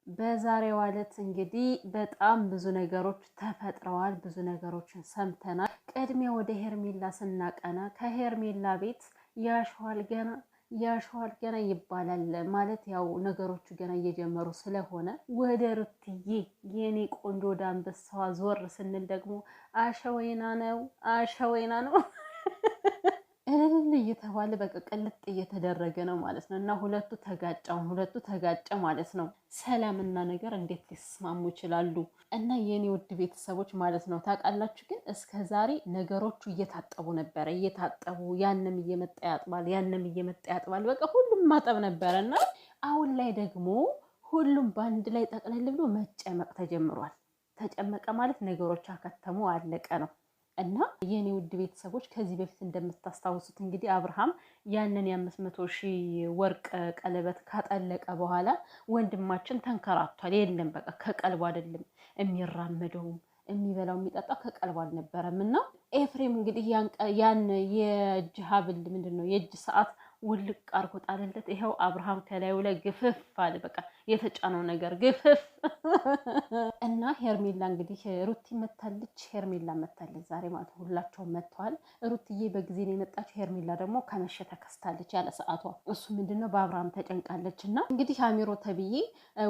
በዛሬው ዕለት እንግዲህ በጣም ብዙ ነገሮች ተፈጥረዋል። ብዙ ነገሮችን ሰምተናል። ቅድሚያ ወደ ሄርሜላ ስናቀና ከሄርሜላ ቤት ያሸዋል ገና ይባላል። ማለት ያው ነገሮቹ ገና እየጀመሩ ስለሆነ ወደ ሩትዬ የኔ ቆንጆ ወደ አንበሳዋ ዞር ስንል ደግሞ አሸወይና ነው እልል እየተባለ በቃ ቅልጥ እየተደረገ ነው ማለት ነው። እና ሁለቱ ተጋጨ ማለት ነው። ሰላምና ነገር እንዴት ሊስማሙ ይችላሉ? እና የኔ ውድ ቤተሰቦች ማለት ነው ታውቃላችሁ። ግን እስከ ዛሬ ነገሮቹ እየታጠቡ ነበረ፣ ያንም እየመጣ ያጥባል፣ በቃ ሁሉም ማጠብ ነበረ። እና አሁን ላይ ደግሞ ሁሉም በአንድ ላይ ጠቅለል ብሎ መጨመቅ ተጀምሯል። ተጨመቀ ማለት ነገሮች አከተሙ፣ አለቀ ነው። እና የኔ ውድ ቤተሰቦች ከዚህ በፊት እንደምታስታውሱት እንግዲህ አብርሃም ያንን የ500,000 ወርቅ ቀለበት ካጠለቀ በኋላ ወንድማችን ተንከራቷል። የለም በቃ ከቀልቡ አይደለም የሚራመደውም የሚበላው የሚጠጣው ከቀልቡ አልነበረም። እና ኤፍሬም እንግዲህ ያን የእጅ ሀብል ምንድነው የእጅ ሰዓት ውልቅ አርጎ ጣለለት። ይኸው አብርሃም ከላዩ ላይ ግፍፍ አለ። በቃ የተጫነው ነገር ግፍፍ እና ሄርሜላ እንግዲህ ሩቲ መታለች፣ ሄርሜላ መታለች ዛሬ ማለት ነው። ሁላቸውም መጥተዋል። ሩትዬ በጊዜ ነው የመጣችው። ሄርሜላ ደግሞ ከመሸ ተከስታለች ያለ ሰዓቷ። እሱ ምንድነው በአብርሃም ተጨንቃለች። እና እንግዲህ አሚሮ ተብዬ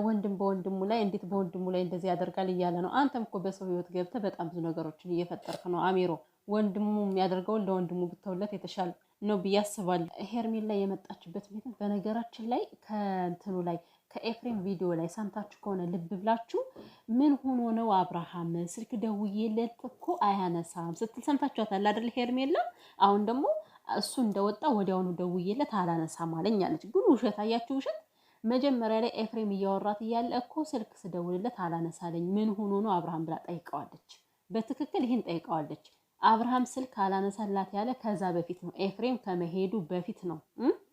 ወንድም በወንድሙ ላይ እንዴት በወንድሙ ላይ እንደዚህ ያደርጋል እያለ ነው። አንተም እኮ በሰው ህይወት ገብተህ በጣም ብዙ ነገሮችን እየፈጠርክ ነው አሚሮ። ወንድሙ የሚያደርገውን ለወንድሙ ብተውለት የተሻለ ነው ብዬ አስባለሁ። ሄርሜላ የመጣችበት ምክንያት በነገራችን ላይ ከእንትኑ ላይ ከኤፍሬም ቪዲዮ ላይ ሰምታችሁ ከሆነ ልብ ብላችሁ ምን ሆኖ ነው አብርሃም ስልክ ደውዬለት እኮ አያነሳም ስትል ሰምታችኋታል አይደል? ሄርሜላ አሁን ደግሞ እሱ እንደወጣ ወዲያውኑ ደውዬለት አላነሳም አለኝ አለች። ግን ውሸት አያችሁ፣ ውሸት። መጀመሪያ ላይ ኤፍሬም እያወራት እያለ እኮ ስልክ ስደውልለት አላነሳለኝ ምን ሆኖ ነው አብርሃም ብላ ጠይቀዋለች። በትክክል ይህን ጠይቀዋለች። አብርሃም ስልክ አላነሳላት ያለ ከዛ በፊት ነው፣ ኤፍሬም ከመሄዱ በፊት ነው።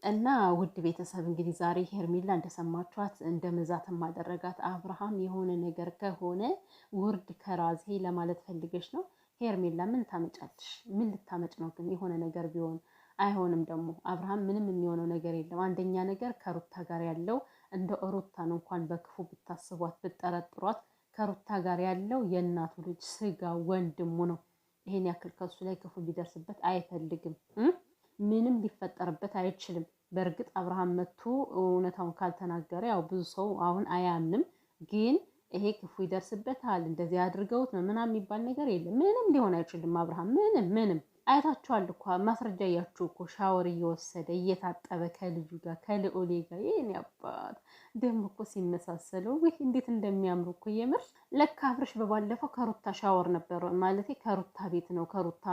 እና ውድ ቤተሰብ እንግዲህ ዛሬ ሄርሜላ እንደሰማችኋት እንደ መዛትም አደረጋት። አብርሃም የሆነ ነገር ከሆነ ውርድ ከራሴ ለማለት ፈልገሽ ነው። ሄርሜላ ምን ታመጫለሽ? ምን ልታመጭ ነው? ግን የሆነ ነገር ቢሆን አይሆንም። ደግሞ አብርሃም ምንም የሚሆነው ነገር የለም። አንደኛ ነገር ከሩታ ጋር ያለው እንደ ሩታን እንኳን በክፉ ብታስቧት ብጠረጥሯት ከሩታ ጋር ያለው የእናቱ ልጅ ስጋ ወንድሙ ነው። ይሄን ያክል ከሱ ላይ ክፉ ሊደርስበት አይፈልግም። ምንም ሊፈጠርበት አይችልም። በእርግጥ አብርሃም መጥቶ እውነታውን ካልተናገረ ያው ብዙ ሰው አሁን አያምንም። ግን ይሄ ክፉ ይደርስበታል እንደዚህ አድርገውት ነው ምናምን የሚባል ነገር የለም። ምንም ሊሆን አይችልም። አብርሃም ምንም አይታችኋል እኮ ማስረጃ እያችሁ እኮ ሻወር እየወሰደ እየታጠበ ከልጁ ጋር ከልዑሌ ጋር። ይሄን ያባት ደግሞ እኮ ሲመሳሰለው ወይ እንዴት እንደሚያምሩ እኮ የምር። ለካ አብርሽ በባለፈው ከሩታ ሻወር ነበር ማለት ከሩታ ቤት ነው፣ ከሩታ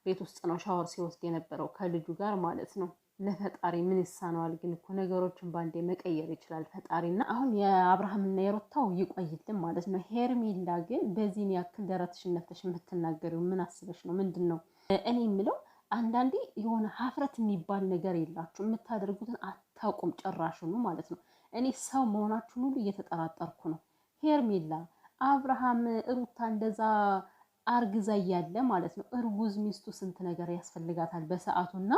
ቤት ውስጥ ነው ሻወር ሲወስድ የነበረው ከልጁ ጋር ማለት ነው። ለፈጣሪ ምን ይሳነዋል? ግን እኮ ነገሮችን ባንዴ መቀየር ይችላል ፈጣሪና። አሁን የአብርሃምና የሩታው ይቆይልን ማለት ነው። ሄርሜላ ግን በዚህን ያክል ደረትሽን ነፍተሽ የምትናገሪው ምን አስበሽ ነው? ምንድን ነው? እኔ የምለው አንዳንዴ የሆነ ሀፍረት የሚባል ነገር የላችሁ፣ የምታደርጉትን አታውቁም ጭራሹኑ ማለት ነው። እኔ ሰው መሆናችሁን ሁሉ እየተጠራጠርኩ ነው። ሄርሜላ አብርሃም ሩታ እንደዛ አርግዛ እያለ ማለት ነው። እርጉዝ ሚስቱ ስንት ነገር ያስፈልጋታል በሰዓቱና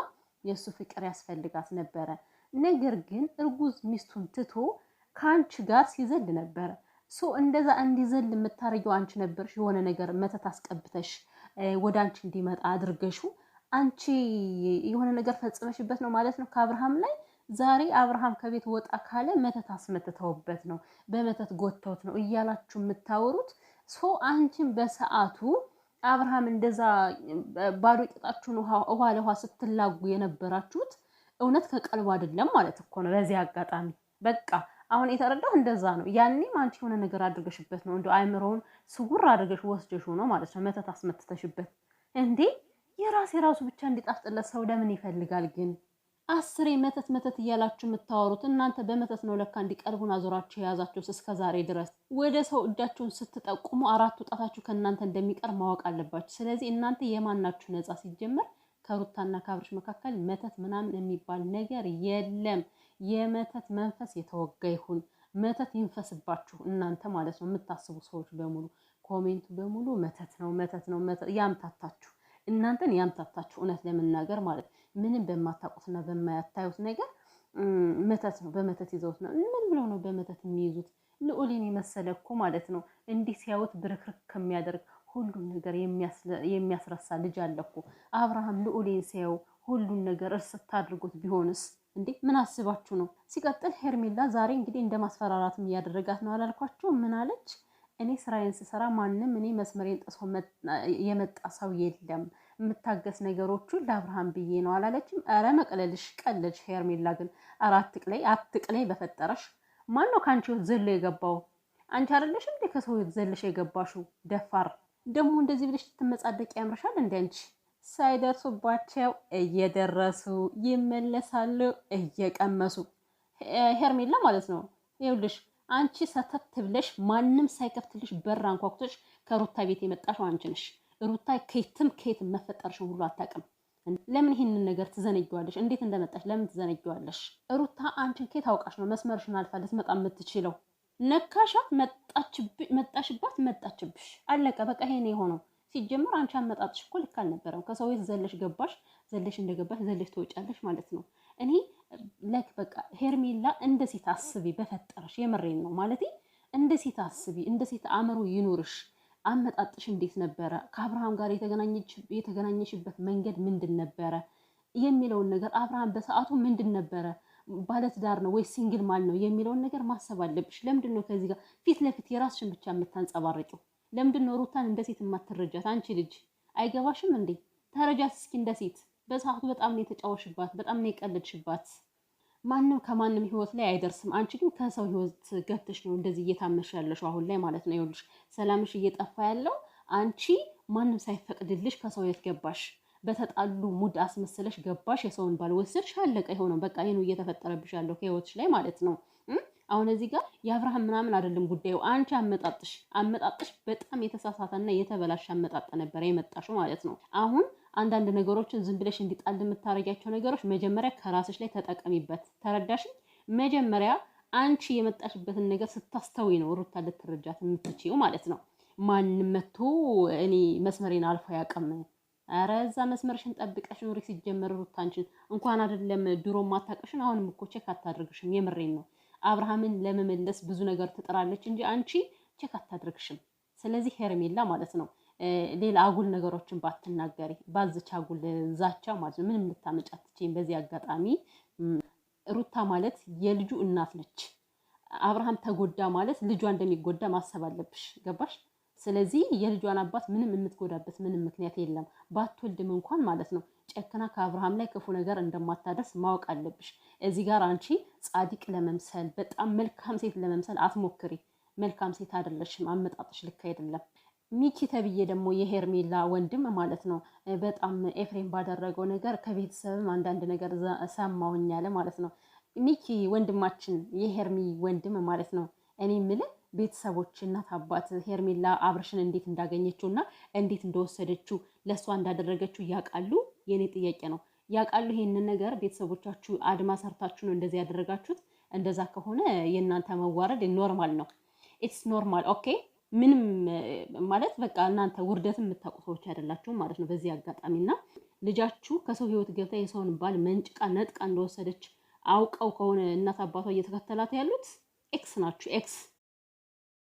የእሱ ፍቅር ያስፈልጋት ነበረ። ነገር ግን እርጉዝ ሚስቱን ትቶ ከአንቺ ጋር ሲዘል ነበረ። እንደዛ እንዲዘል የምታደርጊው አንቺ ነበርሽ። የሆነ ነገር መተት አስቀብተሽ ወደ አንቺ እንዲመጣ አድርገሹ አንቺ የሆነ ነገር ፈጽመሽበት ነው ማለት ነው ከአብርሃም ላይ። ዛሬ አብርሃም ከቤት ወጣ ካለ መተት አስመትተውበት ነው፣ በመተት ጎተውት ነው እያላችሁ የምታወሩት። አንቺን በሰዓቱ አብርሃም እንደዛ ባዶ ቂጣችሁን ውሃ ለውሃ ስትላጉ የነበራችሁት እውነት ከቀልቡ አይደለም ማለት እኮ ነው። በዚህ አጋጣሚ በቃ አሁን የተረዳው እንደዛ ነው። ያኔም አንቺ የሆነ ነገር አድርገሽበት ነው፣ እንደ አይምሮውን ስውር አድርገሽ ወስደሽው ነው ማለት ነው መተት አስመትተሽበት። እንዴ የራሱ ብቻ እንዲጣፍጥለት ሰው ለምን ይፈልጋል ግን? አስሬ መተት እያላችሁ የምታወሩት እናንተ በመተት ነው ለካ እንዲቀልቡን አዞራችሁ የያዛችሁት እስከ ዛሬ ድረስ። ወደ ሰው እጃችሁን ስትጠቁሙ አራቱ ጣታችሁ ከእናንተ እንደሚቀር ማወቅ አለባችሁ። ስለዚህ እናንተ የማናችሁ ነፃ? ሲጀመር ከሩታና ከአብርሽ መካከል መተት ምናምን የሚባል ነገር የለም። የመተት መንፈስ የተወጋ ይሁን፣ መተት ይንፈስባችሁ እናንተ ማለት ነው። የምታስቡ ሰዎች በሙሉ ኮሜንቱ በሙሉ መተት ነው ያምታታችሁ፣ እናንተን ያምታታችሁ። እውነት ለመናገር ማለት ምንም በማታውቁትና በማያታዩት ነገር መተት ነው፣ በመተት ይዘውት ነው። ምን ብለው ነው በመተት የሚይዙት? ልዑልን የመሰለ እኮ ማለት ነው እንዲህ ሲያዩት ብርክርክ ከሚያደርግ ሁሉን ነገር የሚያስረሳ ልጅ አለ እኮ አብርሃም። ልዑልን ሲያዩ ሁሉን ነገር እርስት አድርጎት ቢሆንስ እንዴ? ምን አስባችሁ ነው? ሲቀጥል ሄርሜላ ዛሬ እንግዲህ እንደ ማስፈራራትም እያደረጋት ነው አላልኳችሁ? ምን አለች? እኔ ስራዬን ስሰራ ማንም እኔ መስመሬን ጥሶ የመጣ ሰው የለም፣ የምታገስ ነገሮቹን ለአብርሃም ብዬ ነው አላለችም? ኧረ መቅለልሽ ቀለልሽ ሄርሜላ። ግን ኧረ አትቅለይ በፈጠረሽ። ማን ነው ከአንቺ ህይወት ዘሎ የገባው? አንቺ አይደለሽ እንዴ ከሰው ህይወት ዘለሽ የገባሽው? ደፋር ደግሞ እንደዚህ ብለሽ ትመጻደቅ ያምርሻል እንዴ አንቺ? ሳይደርሱባቸው እየደረሱ ይመለሳሉ እየቀመሱ። ሄርሜላ ማለት ነው ይኸውልሽ፣ አንቺ ሰተት ብለሽ ማንም ሳይከፍትልሽ በር አንኳኩቶሽ ከሩታ ቤት የመጣሽው አንቺ ነሽ። ሩታ ከየትም መፈጠርሽን ሁሉ አታውቅም። ለምን ይህንን ነገር ትዘነጊዋለሽ? እንዴት እንደመጣሽ ለምን ትዘነጊዋለሽ? ሩታ አንቺን ከየት አውቃሽ ነው መስመርሽን አልፋ ልትመጣ የምትችለው? ነካሻት፣ መጣችብሽ። አለቀ በቃ። ይሄ ነው የሆነው። ሲጀምር አንቺ አመጣጥሽ እኮ ልክ አልነበረም። ከሰው ቤት ዘለሽ ገባሽ፣ ዘለሽ እንደገባሽ ዘለሽ ትወጫለሽ ማለት ነው። እኔ ለክ በቃ ሄርሜላ እንደ ሴት አስቢ በፈጠረሽ፣ የምሬን ነው ማለት እንደ ሴት አስቢ፣ እንደ ሴት አእምሮ ይኑርሽ። አመጣጥሽ እንዴት ነበረ? ከአብርሃም ጋር የተገናኘሽበት መንገድ ምንድን ነበረ የሚለውን ነገር፣ አብርሃም በሰዓቱ ምንድን ነበረ፣ ባለትዳር ነው ወይስ ሲንግል ማል ነው የሚለውን ነገር ማሰብ አለብሽ። ለምንድን ነው ከዚህ ጋር ፊት ለፊት የራስሽን ብቻ የምታንጸባርቂው? ለምንድን ነው ሩታን እንደ ሴት የማትረጃት? አንቺ ልጅ አይገባሽም እንዴ? ተረጃት እስኪ እንደ ሴት። በሰዓቱ በጣም ነው የተጫወሽባት፣ በጣም ነው የቀለድሽባት። ማንም ከማንም ህይወት ላይ አይደርስም። አንቺ ግን ከሰው ህይወት ገብተሽ ነው እንደዚህ እየታመሽ ያለሽው አሁን ላይ ማለት ነው። ይኸውልሽ ሰላምሽ እየጠፋ ያለው አንቺ ማንም ሳይፈቅድልሽ ከሰው ህይወት ገባሽ። በተጣሉ ሙድ አስመስለሽ ገባሽ፣ የሰውን ባል ወሰድሽ፣ አለቀ። የሆነው በቃ ይሄ ነው እየተፈጠረብሽ ያለው ከህይወትሽ ላይ ማለት ነው። አሁን እዚህ ጋር የአብርሃም ምናምን አይደለም ጉዳዩ። አንቺ አመጣጥሽ በጣም የተሳሳተና የተበላሸ አመጣጥ ነበር የመጣሽው ማለት ነው። አሁን አንዳንድ ነገሮችን ዝም ብለሽ እንዲጣል የምታረጊያቸው ነገሮች መጀመሪያ ከራስሽ ላይ ተጠቀሚበት። ተረዳሽ? መጀመሪያ አንቺ የመጣሽበትን ነገር ስታስተውይ ነው ሩታ ልትረጃት የምትችይው ማለት ነው። ማንም መጥቶ እኔ መስመሬን አልፎ ያቀም። ኧረ እዛ መስመርሽን ጠብቀሽ ኑሪ። ሲጀመር ሩታ አንቺን እንኳን አይደለም ድሮ ማታቀሽን አሁንም እኮ ቼክ አታድርግሽም። የምሬን ነው። አብርሃምን ለመመለስ ብዙ ነገር ትጥራለች እንጂ አንቺ ቼክ አታድርግሽም። ስለዚህ ሄርሜላ ማለት ነው ሌላ አጉል ነገሮችን ባትናገሪ፣ ባዝቻ አጉል ዛቻ ማለት ነው ምንም ልታመጫ አትችይም። በዚህ አጋጣሚ ሩታ ማለት የልጁ እናት ነች። አብርሃም ተጎዳ ማለት ልጇ እንደሚጎዳ ማሰብ አለብሽ። ገባሽ? ስለዚህ የልጇን አባት ምንም የምትጎዳበት ምንም ምክንያት የለም። ባትወልድም እንኳን ማለት ነው ጨክና ከአብርሃም ላይ ክፉ ነገር እንደማታደርስ ማወቅ አለብሽ። እዚህ ጋር አንቺ ጻድቅ ለመምሰል በጣም መልካም ሴት ለመምሰል አትሞክሪ። መልካም ሴት አይደለሽም። አመጣጥሽ ልክ አይደለም። ሚኪ ተብዬ ደግሞ የሄርሜላ ወንድም ማለት ነው በጣም ኤፍሬም ባደረገው ነገር ከቤተሰብም አንዳንድ ነገር ሰማሁኝ ያለ ማለት ነው። ሚኪ ወንድማችን የሄርሚ ወንድም ማለት ነው። እኔ የምልህ ቤተሰቦች እናት አባት ሄርሜላ አብርሽን እንዴት እንዳገኘችው እና እንዴት እንደወሰደችው ለእሷ እንዳደረገችው ያውቃሉ? የኔ ጥያቄ ነው። ያውቃሉ? ይሄንን ነገር ቤተሰቦቻችሁ አድማ ሰርታችሁ ነው እንደዚህ ያደረጋችሁት? እንደዛ ከሆነ የእናንተ መዋረድ ኖርማል ነው። ኢትስ ኖርማል ኦኬ። ምንም ማለት በቃ እናንተ ውርደትን የምታውቁ ሰዎች አይደላችሁም ማለት ነው። በዚህ አጋጣሚና ልጃችሁ ከሰው ህይወት ገብታ የሰውን ባል መንጭቃ ነጥቃ እንደወሰደች አውቀው ከሆነ እናት አባቷ እየተከተላት ያሉት ኤክስ ናችሁ። ኤክስ